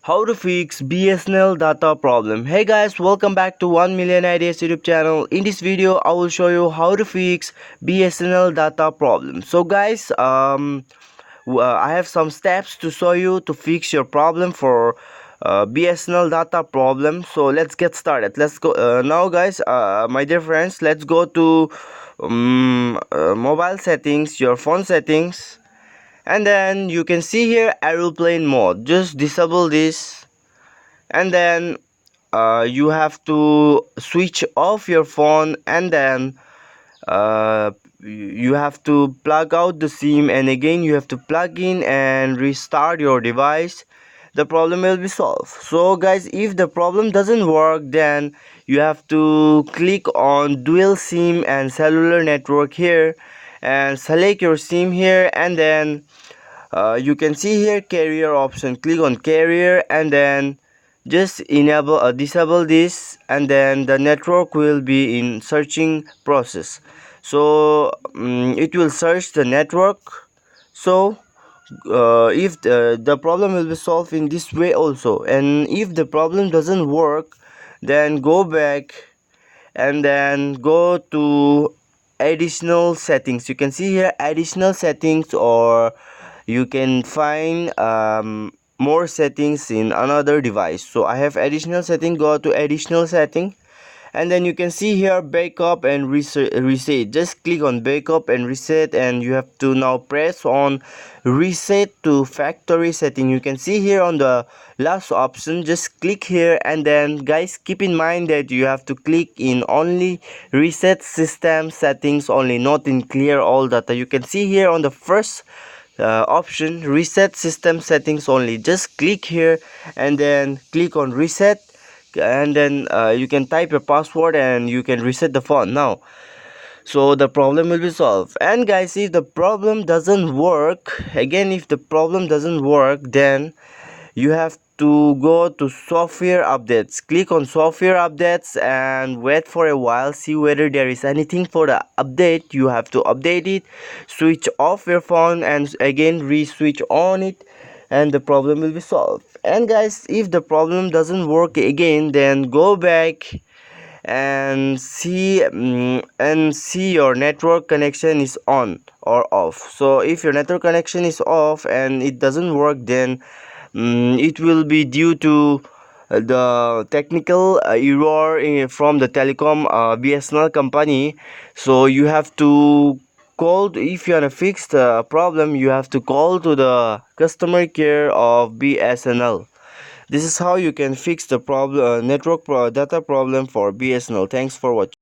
How to fix BSNL data problem. Hey guys, welcome back to 1 million ideas YouTube channel. In this video I will show you how to fix BSNL data problem. So guys, I have some steps to show you to fix your problem for BSNL data problem. So let's get started. Let's go now guys, my dear friends, let's go to mobile settings, your phone settings, and then you can see here aeroplane mode. Just disable this, and then you have to switch off your phone, and then you have to plug out the SIM, and again you have to plug in and restart your device. The problem will be solved. So guys, if the problem doesn't work, then you have to click on dual SIM and cellular network here and select your SIM here, and then you can see here carrier option. Click on carrier and then just disable this, and then the network will be in searching process. So it will search the network. So if the problem will be solved in this way also, and if the problem doesn't work, then go back and then go to additional settings. You can see here additional settings, or you can find more settings in another device. So I have additional setting. Go to additional setting, and then you can see here backup and reset. Just click on backup and reset, and you have to now press on reset to factory setting. You can see here on the last option, just click here, and then guys, keep in mind that you have to click in only reset system settings only, not in clear all data. You can see here on the first option, reset system settings only. Just click here and then click on reset, and then you can type your password and you can reset the phone now. So the problem will be solved. And guys, if the problem doesn't work again, if the problem doesn't work, then you have to go to software updates. Click on software updates and wait for a while, see whether there is anything for the update. You have to update it, switch off your phone and again re-switch on it, and the problem will be solved. And guys, if the problem doesn't work again, then go back and see your network connection is on or off. So if your network connection is off and it doesn't work, then it will be due to the technical error from the telecom BSNL company. So you have to call, if you want to fix the problem, you have to call to the customer care of BSNL. This is how you can fix the problem, data problem for BSNL. Thanks for watching.